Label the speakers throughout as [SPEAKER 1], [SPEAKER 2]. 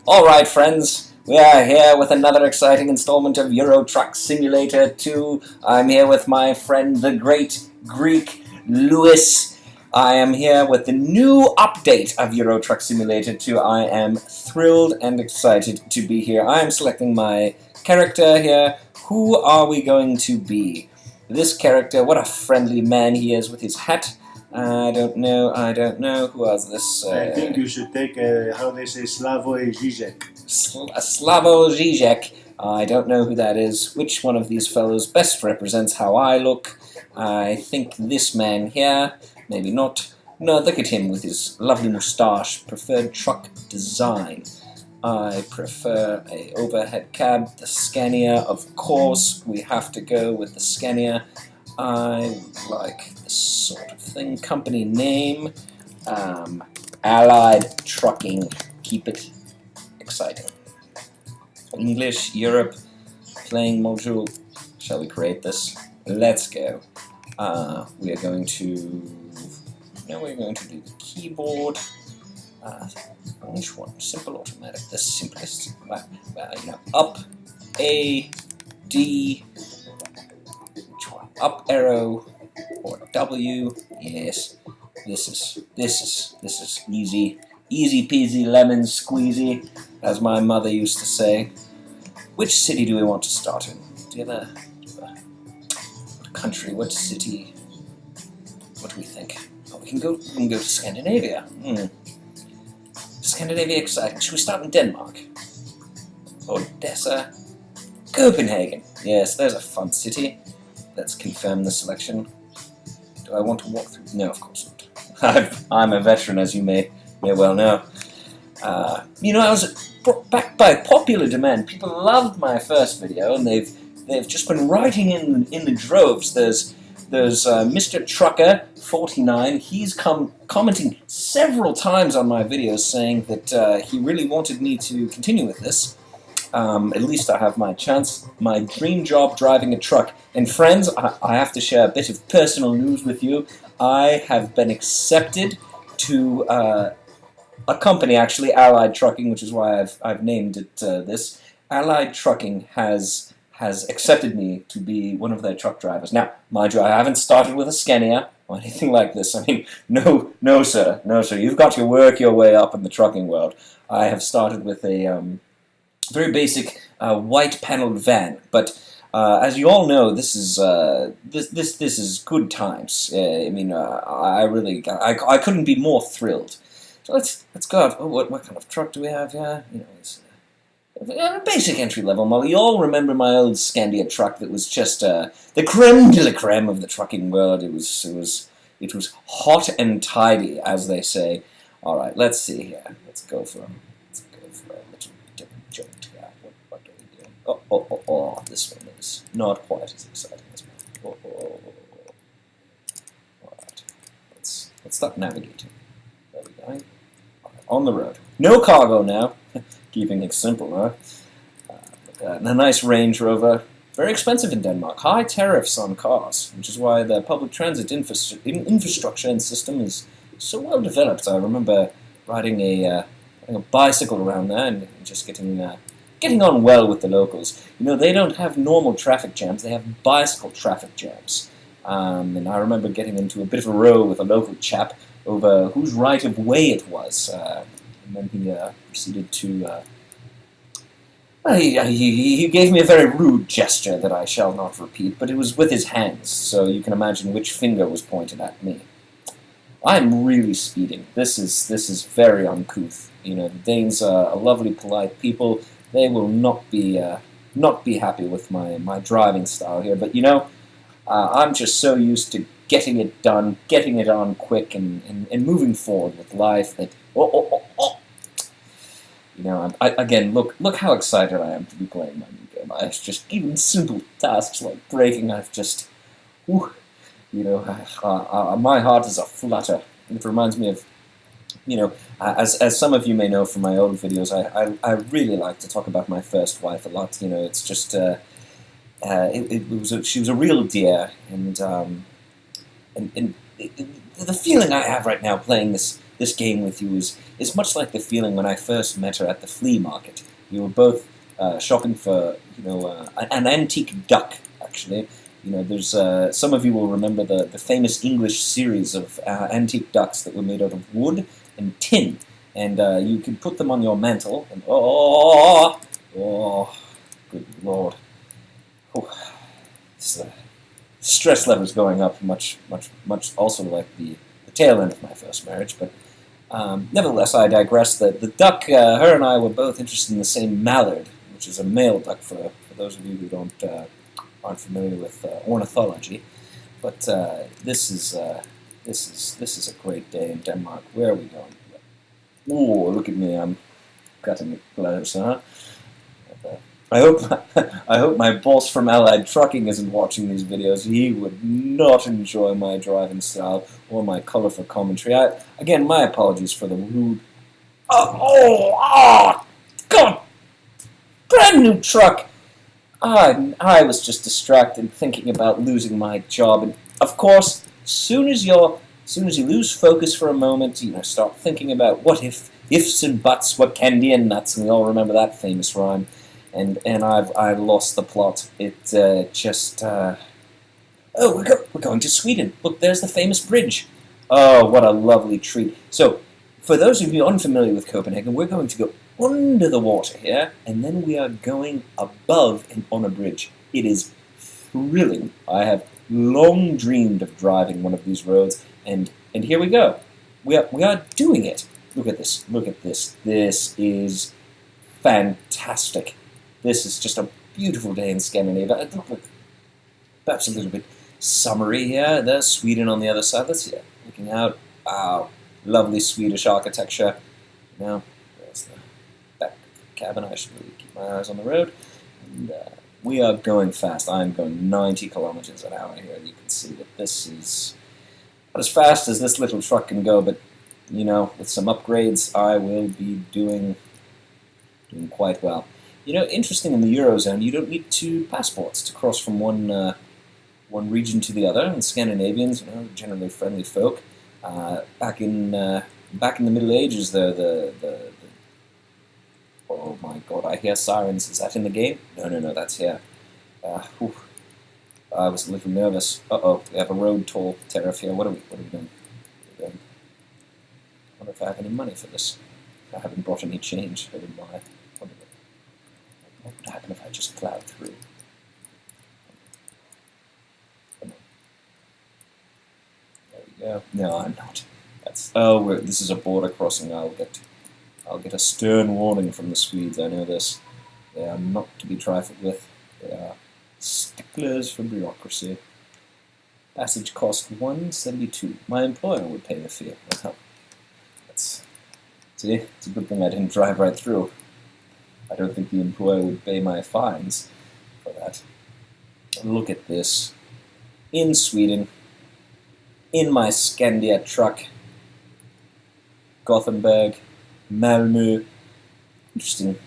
[SPEAKER 1] Alright friends, we are here with another exciting installment of Euro Truck Simulator 2. I'm here with my friend the great Greek Lewis. I am here with the new update of Euro Truck Simulator 2. I am thrilled and excited to be here. I am selecting my character here. Who are we going to be? This character, what a friendly man he is with his hat. I don't know. Who else this?
[SPEAKER 2] I think you should take, how they say, Slavoj Žižek.
[SPEAKER 1] Slavoj Žižek. I don't know who that is. Which one of these fellows best represents how I look? I think this man here. Maybe not. No, look at him with his lovely moustache. Preferred truck design. I prefer a overhead cab. The Scania, of course. We have to go with the Scania. I like this sort of thing. Company name, Allied Trucking. Keep it exciting. English, Europe, playing module. Shall we create this? Let's go. We are going to. Now we're going to do the keyboard. Which one? Simple, automatic. The simplest. Up, A, D. Up arrow or W. Yes, this is easy peasy lemon squeezy, as my mother used to say. Which city do we want to start in? Do you have what country? What city? What do we think? Oh, we can go to Scandinavia. Scandinavia, exciting. Should we start in Denmark? Odessa, Copenhagen. Yes, there's a fun city. Let's confirm the selection. Do I want to walk through? No, of course not. I'm a veteran, as you may well know. I was brought back by popular demand. People loved my first video, and they've just been writing in the droves. There's Mr. Trucker 49. He's commenting several times on my videos, saying that he really wanted me to continue with this. At least I have my chance. My dream job, driving a truck. And friends, I have to share a bit of personal news with you. I have been accepted to a company, actually, Allied Trucking, which is why I've named it this. Allied Trucking has accepted me to be one of their truck drivers. Now, mind you, I haven't started with a Scania or anything like this. I mean, no, sir. You've got to work your way up in the trucking world. I have started with a very basic white paneled van, but as you all know, this is good times. I couldn't be more thrilled. So let's go. Oh, what kind of truck do we have here? It's a basic entry level model. You all remember my old Scania truck that was just the creme de la creme of the trucking world. It was hot and tidy, as they say. All right, let's see here. Let's go for a little different joint. What do we do? Oh, this one is not quite as exciting as mine. Alright, let's start navigating. There we go. Right, on the road. No cargo now. Keeping it simple, huh? And a nice Range Rover. Very expensive in Denmark. High tariffs on cars, which is why the public transit infrastructure and system is so well developed. I remember riding a bicycle around there and just getting on well with the locals. They don't have normal traffic jams, they have bicycle traffic jams. And I remember getting into a bit of a row with a local chap over whose right of way it was. And then he proceeded to... he gave me a very rude gesture that I shall not repeat, but it was with his hands, so you can imagine which finger was pointed at me. I'm really speeding. This is very uncouth. The Danes are lovely, polite people. They will not be happy with my driving style here. But I'm just so used to getting it done, getting it on quick, and moving forward with life that again, look how excited I am to be playing my new game. It's just even simple tasks like braking. I've just, my heart is a flutter. It reminds me of, as some of you may know from my old videos, I really like to talk about my first wife a lot. It's just she was a real dear, and the feeling I have right now playing this game with you is much like the feeling when I first met her at the flea market. We were both shopping for, an antique duck, actually. There's some of you will remember the famous English series of antique ducks that were made out of wood and tin, and you could put them on your mantle, and good lord, this, stress levels going up much also like the tail end of my first marriage, but nevertheless, I digress. The duck, her and I were both interested in the same mallard, which is a male duck for those of you who aren't familiar with ornithology. But this is a great day in Denmark. Where are we going? Ooh, look at me! I'm cutting it close, huh? I hope my boss from Allied Trucking isn't watching these videos. He would not enjoy my driving style or my colorful commentary. Again, my apologies for the rude. God! Brand new truck. I was just distracted thinking about losing my job, and of course, soon as you lose focus for a moment, start thinking about what ifs and buts, what candy and nuts, and we all remember that famous rhyme. And I've lost the plot. We're going to Sweden. Look, there's the famous bridge. Oh, what a lovely treat. So, for those of you unfamiliar with Copenhagen, we're going to go under the water here, and then we are going above and on a bridge. It is thrilling. I have long dreamed of driving one of these roads, and here we go. We are doing it. Look at this. Look at this. This is fantastic. This is just a beautiful day in Scandinavia. Perhaps a little bit summery here. There's Sweden on the other side. Let's see it. Looking out. Wow. Lovely Swedish architecture. There's the back of the cabin. I should really keep my eyes on the road. And we are going fast. I'm going 90 kilometers an hour here. You can see that this is not as fast as this little truck can go, but, with some upgrades, I will be doing quite well. Interesting, in the Eurozone, you don't need two passports to cross from one region to the other. And Scandinavians, generally friendly folk. Back in the Middle Ages, oh my God, I hear sirens. Is that in the game? No, that's here. I was a little nervous. We have a road toll tariff here. What are we doing? I wonder if I have any money for this. I haven't brought any change. I didn't buy. What would happen if I just plowed through? Come on. There we go. No, I'm not. This is a border crossing. I'll get a stern warning from the Swedes. I know this. They are not to be trifled with. They are sticklers for bureaucracy. Passage cost $1.72. My employer would pay the fee. Well, it's a good thing I didn't drive right through. I don't think the employer would pay my fines for that. Look at this. In Sweden, in my Scandia truck, Gothenburg, Malmö. Interesting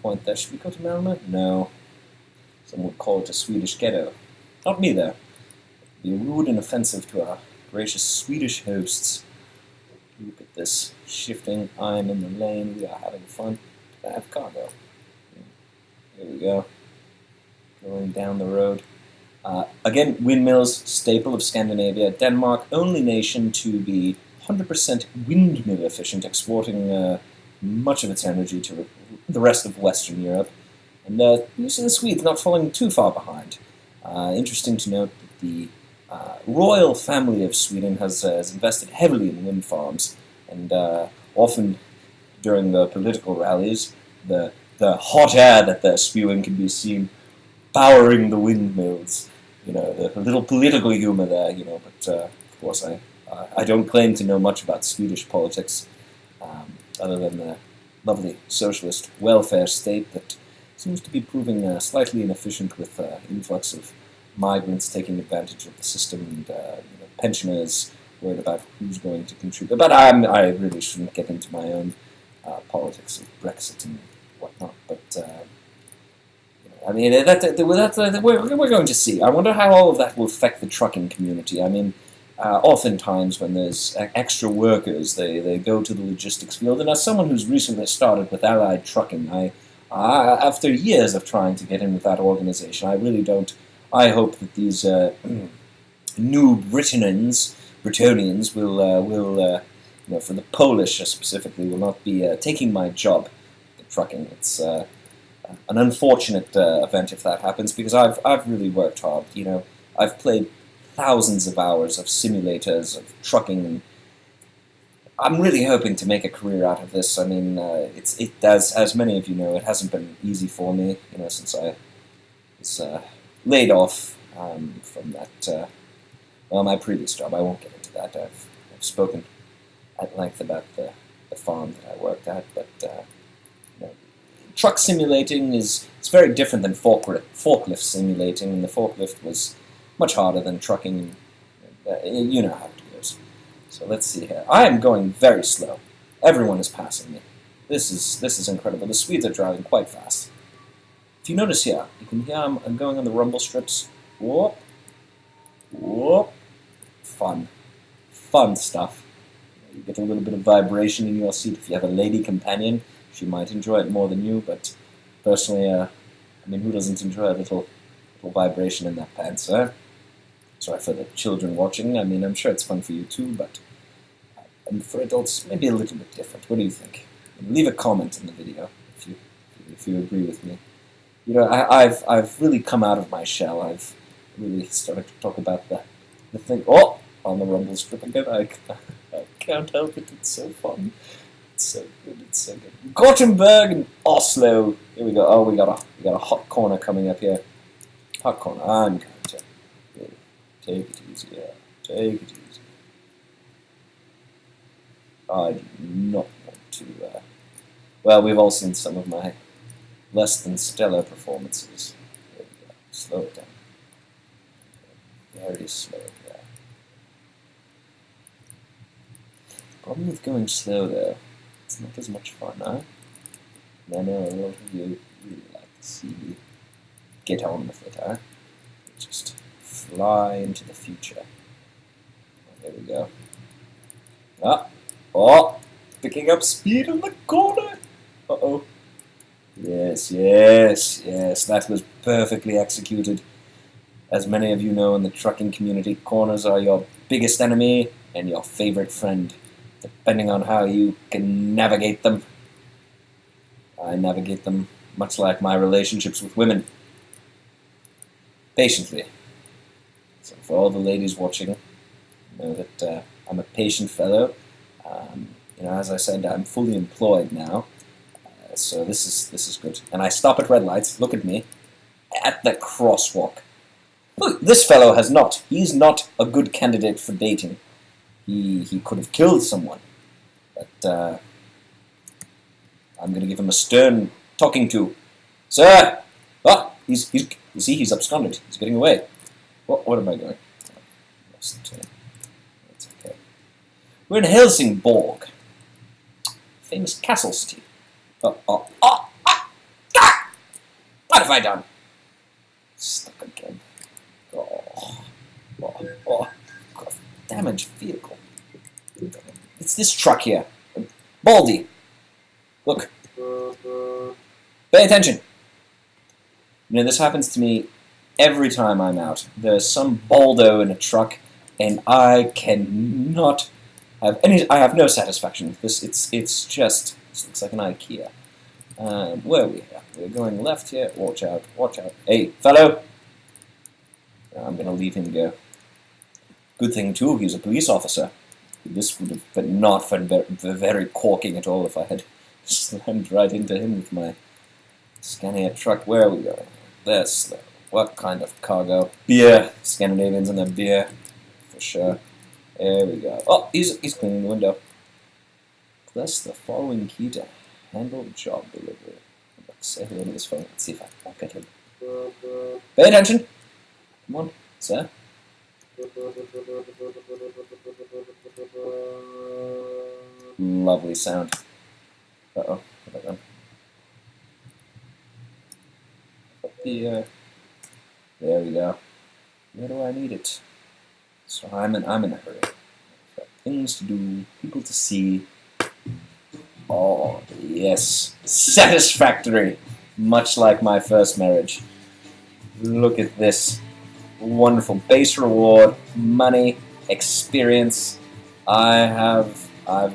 [SPEAKER 1] point there. Should we go to Malmö? No. Some would call it a Swedish ghetto. Not me, though. It'd be rude and offensive to our gracious Swedish hosts. Look at this. Shifting. I'm in the lane. We are having fun. I have cargo. Here we go. Going down the road. Again, windmills, staple of Scandinavia. Denmark, only nation to be 100% windmill efficient, exporting much of its energy to the rest of Western Europe. And you see the Swedes not falling too far behind. Interesting to note that the royal family of Sweden has invested heavily in wind farms, and often during the political rallies, the hot air that they're spewing can be seen powering the windmills. The little political humor there, but of course I don't claim to know much about Swedish politics, other than the lovely socialist welfare state that seems to be proving slightly inefficient with influx of migrants taking advantage of the system, and pensioners worried about who's going to contribute. But I really shouldn't get into my own politics of Brexit and whatnot. But we're going to see. I wonder how all of that will affect the trucking community. I mean, Oftentimes when there's extra workers, they go to the logistics field. And as someone who's recently started with Allied Trucking, after years of trying to get in with that organization, I really don't. I hope that these new Britonians will for the Polish specifically, will not be taking my job in trucking. It's an unfortunate event if that happens, because I've really worked hard. I've played thousands of hours of simulators of trucking, and I'm really hoping to make a career out of this. I mean, it does, as many of you know, it hasn't been easy for me, since I was laid off from that, my previous job. I won't get into that. I've spoken at length about the farm that I worked at, but truck simulating it's very different than forklift simulating, and the forklift was much harder than trucking. You know how it goes. So let's see here. I am going very slow. Everyone is passing me. This is incredible. The Swedes are driving quite fast. If you notice here, you can hear I'm going on the rumble strips. Whoop, whoop. Fun stuff. You get a little bit of vibration in your seat. If you have a lady companion, she might enjoy it more than you, but personally, I mean, who doesn't enjoy a little vibration in that pants, huh? Sorry for the children watching. I mean, I'm sure it's fun for you too, but for adults, maybe a little bit different. What do you think? Leave a comment in the video if you agree with me. I've really come out of my shell. I've really started to talk about the thing. Oh, on the rumble strip again. I can't help it. It's so fun. It's so good. It's so good. Gothenburg and Oslo. Here we go. Oh, we got a hot corner coming up here. Hot corner. I'm going to really take it easy. Yeah. Take it easy. I do not want to. Well, we've all seen some of my less than stellar performances. There we go. Slow it down. Very slow. Yeah. Problem with going slow though, it's not as much fun, huh? And I know a lot of you really like to see me get on with it, huh? Just fly into the future. There we go. Oh, picking up speed on the corner. Uh-oh. Yes, that was perfectly executed. As many of you know in the trucking community, corners are your biggest enemy and your favorite friend, depending on how you can navigate them. I navigate them much like my relationships with women. Patiently. So for all the ladies watching, know that I'm a patient fellow. As I said, I'm fully employed now, so this is good. And I stop at red lights. Look at me at the crosswalk. Look, this fellow has not. He's not a good candidate for dating. He could have killed someone, but I'm going to give him a stern talking to. Sir! Ah, you see, he's absconded. He's getting away. What am I going? It's okay. We're in Helsingborg. Famous castle city. What have I done? Stuck again. Damaged vehicle. It's this truck here. Baldy. Look. Pay attention. This happens to me every time I'm out. There's some baldo in a truck, and I cannot have any. I have no satisfaction with this. It's just. This looks like an IKEA. Where are we here? We're going left here. Watch out! Watch out! Hey, fellow! I'm gonna leave him go. Good thing too. He's a police officer. This would have been not very corking at all if I had slammed right into him with my Scania truck. Where are we going? There's slow. What kind of cargo? Beer. Scandinavians and their beer. For sure. There we go. Oh, he's cleaning the window. Press the following key to handle job delivery. Let's say hello to this phone. Let's see if I can get him. Pay attention. Come on, sir. Lovely sound. Uh-oh. What have I done? There we go. Where do I need it? So I'm in a hurry. Got things to do, people to see. Oh, yes. Satisfactory. Much like my first marriage. Look at this. Wonderful base reward, money, experience. I've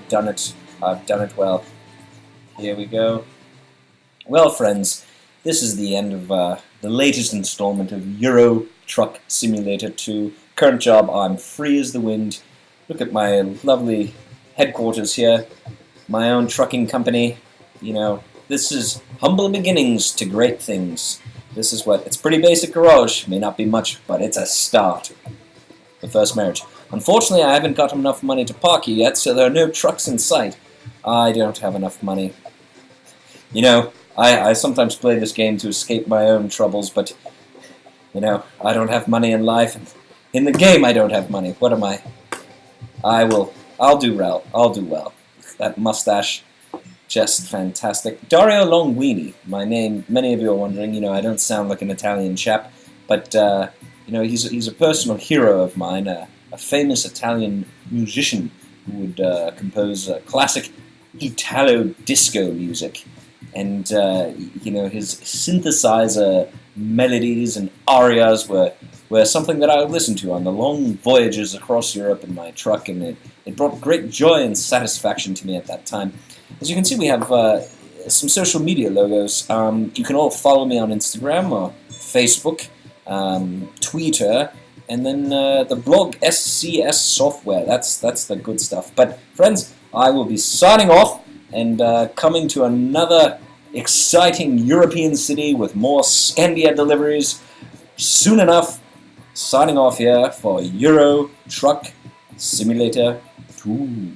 [SPEAKER 1] done it. I've done it well. Here we go. Well, friends, this is the end of the latest installment of Euro Truck Simulator 2. Current job, I'm free as the wind. Look at my lovely headquarters here. My own trucking company. You know, this is humble beginnings to great things. This is what, it's pretty basic garage. May not be much, but it's a start. The first marriage. Unfortunately, I haven't got enough money to park here yet, so there are no trucks in sight. I don't have enough money. You know, I sometimes play this game to escape my own troubles, but, you know, I don't have money in life, and in the game I don't have money. What am I? I'll do well. I'll do well. That mustache, just fantastic. Dario Longuini, my name. Many of you are wondering, you know, I don't sound like an Italian chap, but, you know, he's a personal hero of mine, a famous Italian musician who would compose classic Italo-disco music. And, you know, his synthesizer melodies and arias were something that I would listen to on the long voyages across Europe in my truck, and it brought great joy and satisfaction to me at that time. As you can see, we have some social media logos. You can all follow me on Instagram or Facebook, Twitter, and then the blog SCS Software. That's the good stuff. But, friends, I will be signing off and coming to another exciting European city with more Scandia deliveries soon enough. Signing off here for Euro Truck Simulator 2.